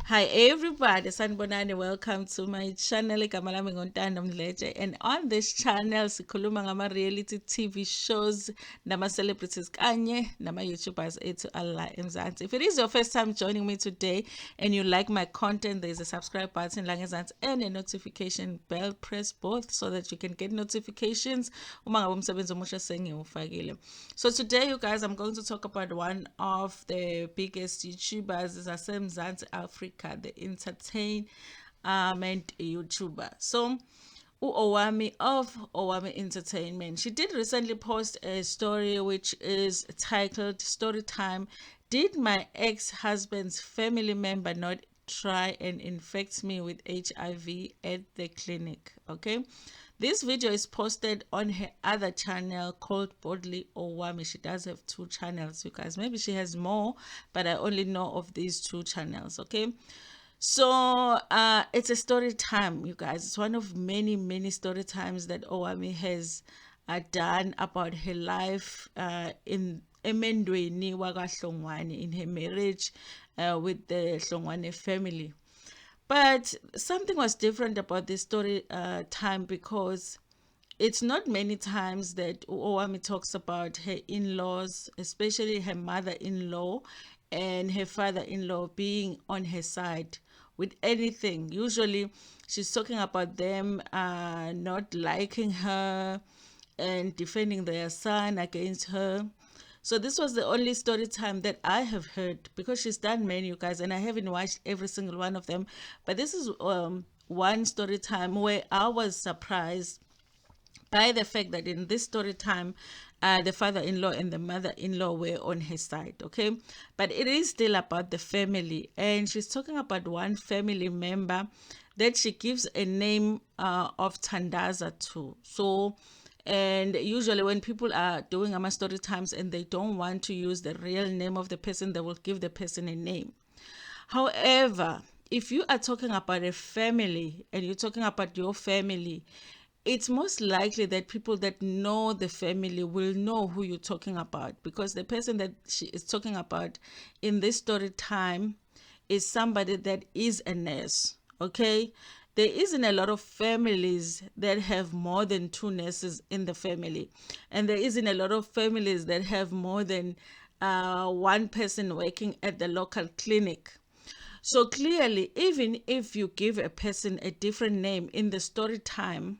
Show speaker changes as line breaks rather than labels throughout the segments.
Hi everybody, sanibonani. Welcome to my channel. Igama lami Ntando Mdletshe, and on this channel sikhuluma ngama reality TV shows nama celebrities kanye nama YouTubers ethu Allah eMzansi. If it is your first time joining me today and you like my content, there's a subscribe button la ngezansi and a notification bell. Press both so that you can get notifications uma ngabe umsebenzi omusha sengiwufakile. So today you guys, I'm going to talk about one of the biggest YouTubers zaseMzansi Africa, the entertainment YouTuber. So Owamie of Owamie Entertainment. She did recently post a story which is titled Storytime. Did my ex-husband's family member not try and infect me with HIV at the clinic? Okay. This video is posted on her other channel called Boldly Owamie. She does have two channels, you guys. Maybe she has more, but I only know of these two channels. Okay. So it's a story time, you guys. It's one of many story times that Owamie has done about her life in emendweni wakaHlongwane, in her marriage with the Hlongwane family. But something was different about this story time, because it's not many times that Owamie talks about her in-laws, especially her mother-in-law and her father-in-law being on her side with anything. Usually she's talking about them not liking her and defending their son against her. So this was the only story time that I have heard, because she's done many, you guys, and I haven't watched every single one of them. But this is one story time where I was surprised by the fact that in this story time, the father-in-law and the mother-in-law were on her side. Okay, but it is still about the family, and she's talking about one family member that she gives a name of Tandaza to. So, and usually when people are doing ama story times and they don't want to use the real name of the person, they will give the person a name. However, if you are talking about a family and you're talking about your family, it's most likely that people that know the family will know who you're talking about, because the person that she is talking about in this story time is somebody that is a nurse. Okay, there isn't a lot of families that have more than two nurses in the family, and there isn't a lot of families that have more than one person working at the local clinic. So clearly, even if you give a person a different name in the story time,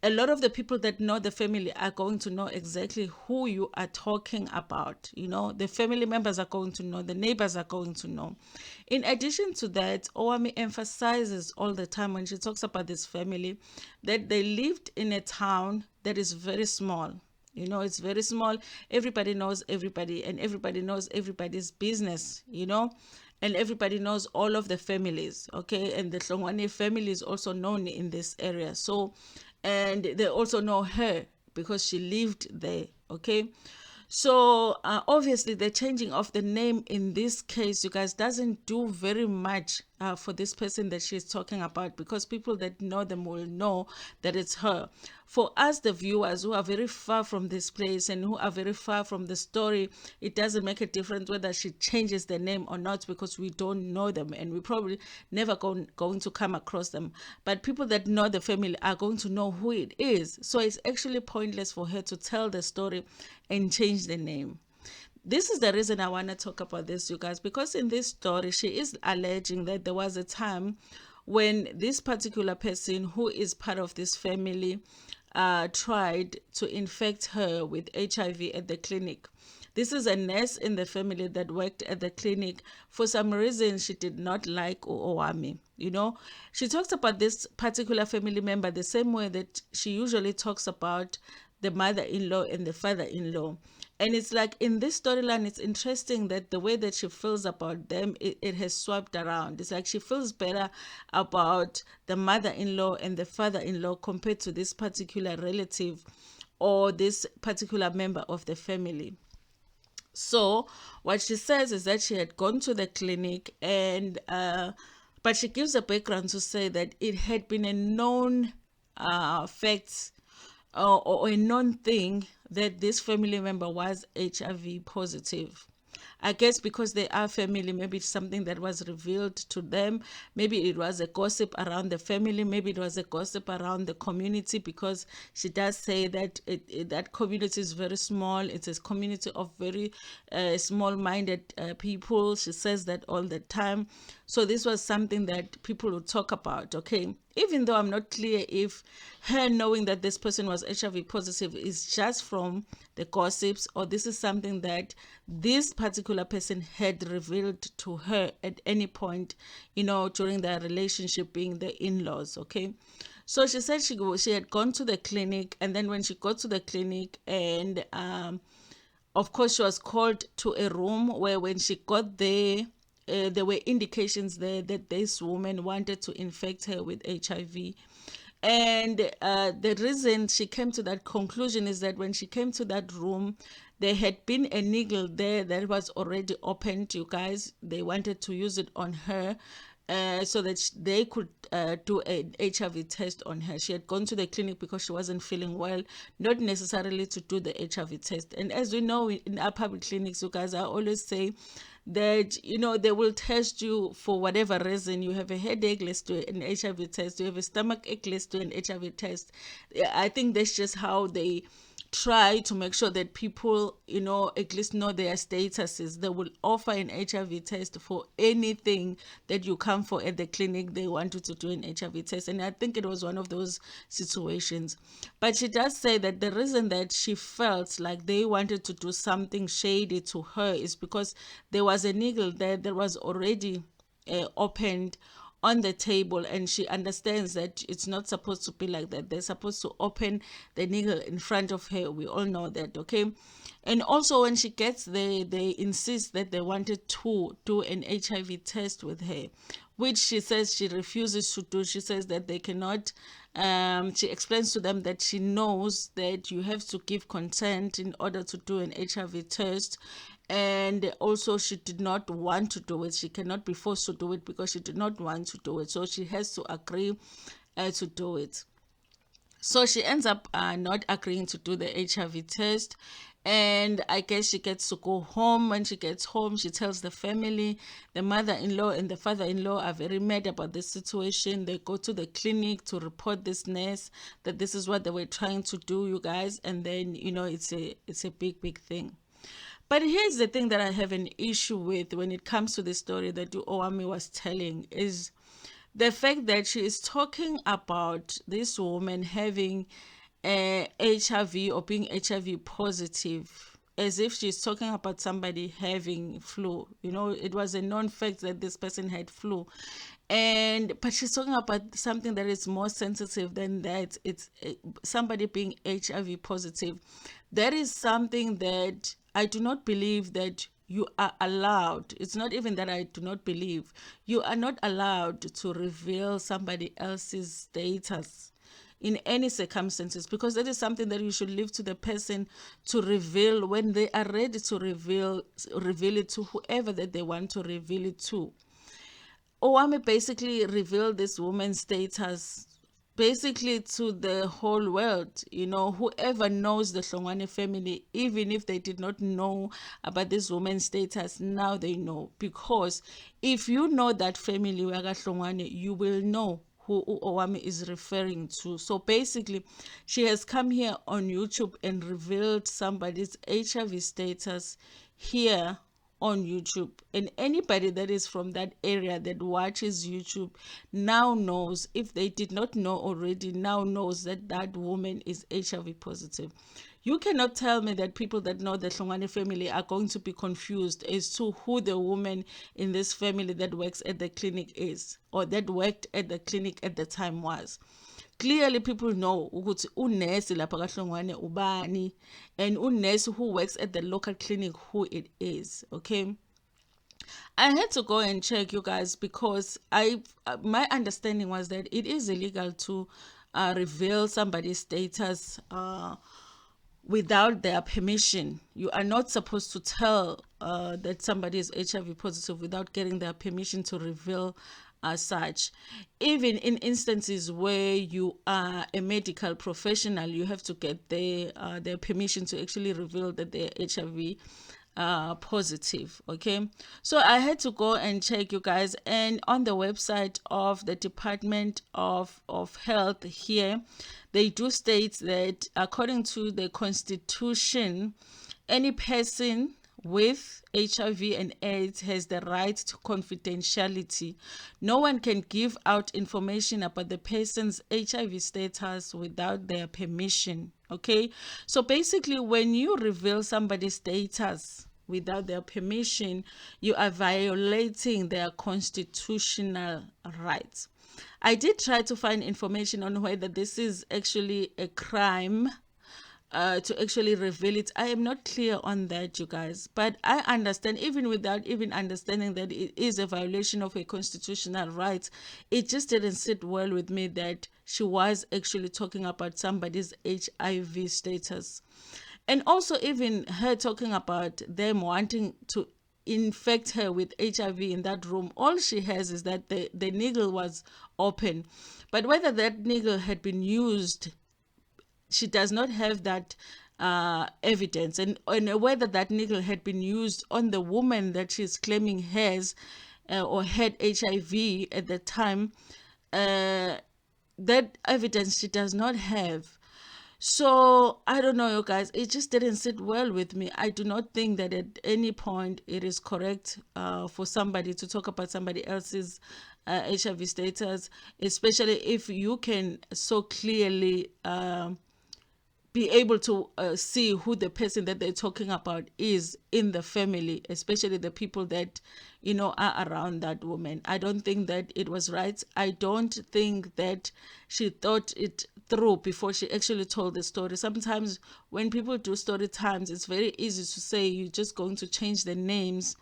a lot of the people that know the family are going to know exactly who you are talking about. You know, the family members are going to know, the neighbors are going to know. In addition to that, Owamie emphasizes all the time when she talks about this family that they lived in a town that is very small. You know, it's very small. Everybody knows everybody, and everybody knows everybody's business, you know, and everybody knows all of the families. Okay, and the Hlongwane family is also known in this area. So, and they also know her because she lived there. Okay, so obviously the changing of the name in this case, you guys, doesn't do very much for this person that she's talking about, because people that know them will know that it's her. For us, the viewers who are very far from this place and who are very far from the story, it doesn't make a difference whether she changes the name or not, because we don't know them and we probably never going to come across them. But people that know the family are going to know who it is. So it's actually pointless for her to tell the story and change the name. This is the reason I want to talk about this, you guys, because in this story, she is alleging that there was a time when this particular person who is part of this family tried to infect her with HIV at the clinic. This is a nurse in the family that worked at the clinic. For some reason, she did not like Owamie. You know, she talks about this particular family member the same way that she usually talks about the mother-in-law and the father-in-law. And it's like in this storyline, it's interesting that the way that she feels about them, it has swapped around. It's like she feels better about the mother-in-law and the father-in-law compared to this particular relative or this particular member of the family. So what she says is that she had gone to the clinic, and but she gives a background to say that it had been a known fact, or a known thing, that this family member was HIV positive. I guess because they are family, maybe it's something that was revealed to them. Maybe it was a gossip around the family. Maybe it was a gossip around the community, because she does say that that community is very small. It's a community of very small-minded people. She says that all the time. So this was something that people would talk about, okay? Even though I'm not clear if her knowing that this person was HIV positive is just from the gossips, or this is something that this particular person had revealed to her at any point, during their relationship, being the in-laws, okay? So she said she had gone to the clinic, and then when she got to the clinic, and of course she was called to a room where, when she got there, there were indications there that this woman wanted to infect her with HIV. And the reason she came to that conclusion is that when she came to that room, there had been a needle there that was already opened, you guys. They wanted to use it on her, so that they could do an HIV test on her. She had gone to the clinic because she wasn't feeling well, not necessarily to do the HIV test. And as we know, in our public clinics, you guys, I always say that they will test you for whatever reason. You have a headache, let's do an HIV test. You have a stomach ache, let's do an HIV test. I think that's just how they try to make sure that people, at least know their statuses. They will offer an HIV test for anything that you come for at the clinic. They want you to do an HIV test. And I think it was one of those situations. But she does say that the reason that she felt like they wanted to do something shady to her is because there was a needle there that was already opened on the table, and she understands that it's not supposed to be like that. They're supposed to open the needle in front of her. We all know that, okay? And also, when she gets there, they insist that they wanted to do an HIV test with her, which she says she refuses to do. She says that they cannot. She explains to them that she knows that you have to give consent in order to do an HIV test. And also, she did not want to do it. She cannot be forced to do it because she did not want to do it. So she has to agree to do it. So she ends up not agreeing to do the HIV test. And I guess she gets to go home. When she gets home, she tells the family. The mother-in-law and the father-in-law are very mad about this situation. They go to the clinic to report this nurse, that this is what they were trying to do, you guys. And then, it's a big thing. But here's the thing that I have an issue with when it comes to the story that Owamie was telling, is the fact that she is talking about this woman having HIV, or being HIV positive, as if she's talking about somebody having flu. It was a known fact that this person had flu. But she's talking about something that is more sensitive than that. It's somebody being HIV positive. That is something that I do not believe that you are allowed. It's not even that I do not believe. You are not allowed to reveal somebody else's status in any circumstances, because that is something that you should leave to the person to reveal when they are ready to reveal it to whoever that they want to reveal it to. Owamie basically revealed this woman's status basically to the whole world. Whoever knows the Hlongwane family, even if they did not know about this woman's status, now they know. Because if you know that family, you will know who Owamie is referring to. So basically, she has come here on YouTube and revealed somebody's HIV status here on YouTube. And anybody that is from that area that watches YouTube now knows, if they did not know already, now knows that that woman is HIV positive. You cannot tell me that people that know the Hlongwane family are going to be confused as to who the woman in this family that works at the clinic is, or that worked at the clinic at the time was. Clearly, people know ukuthi unesi lapha kaHlongwane ubani, and unesi who works at the local clinic who it is, okay? I had to go and check, you guys, because my understanding was that it is illegal to reveal somebody's status without their permission. You are not supposed to tell that somebody is HIV positive without getting their permission to reveal as such. Even in instances where you are a medical professional, you have to get their permission to actually reveal that they're HIV positive. Okay, so I had to go and check, you guys, and on the website of the Department of Health here, they do state that according to the Constitution, any person with HIV and AIDS has the right to confidentiality. No one can give out information about the person's HIV status without their permission. Okay, so basically, when you reveal somebody's status without their permission, you are violating their constitutional rights. I did try to find information on whether this is actually a crime to actually reveal it. I am not clear on that, you guys, but I understand, even without even understanding that it is a violation of a constitutional right, it just didn't sit well with me that she was actually talking about somebody's HIV status. And also, even her talking about them wanting to infect her with HIV in that room, all she has is that the needle was open. But whether that needle had been used, she does not have that evidence, and whether that needle had been used on the woman that she's claiming has or had HIV at the time, that evidence she does not have. So I don't know, you guys. It just didn't sit well with me. I do not think that at any point it is correct for somebody to talk about somebody else's HIV status, especially if you can so clearly be able to see who the person that they're talking about is in the family, especially the people that are around that woman. I don't think that it was right. I don't think that she thought it through before she actually told the story. Sometimes when people do story times, it's very easy to say you're just going to change the names.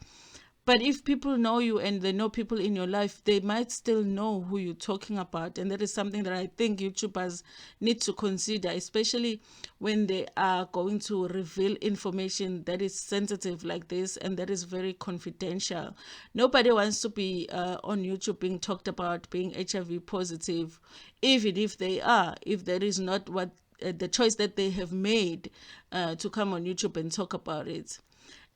But if people know you and they know people in your life, they might still know who you're talking about. And that is something that I think YouTubers need to consider, especially when they are going to reveal information that is sensitive like this and that is very confidential. Nobody wants to be on YouTube being talked about being HIV positive, even if they are, if that is not what the choice that they have made to come on YouTube and talk about it.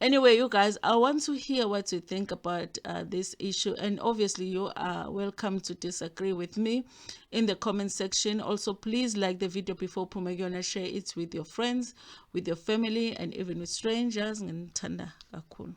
Anyway, you guys, I want to hear what you think about this issue. And obviously, you are welcome to disagree with me in the comment section. Also, please like the video before Pumagiona, share it with your friends, with your family, and even with strangers. Ntanda kakhulu.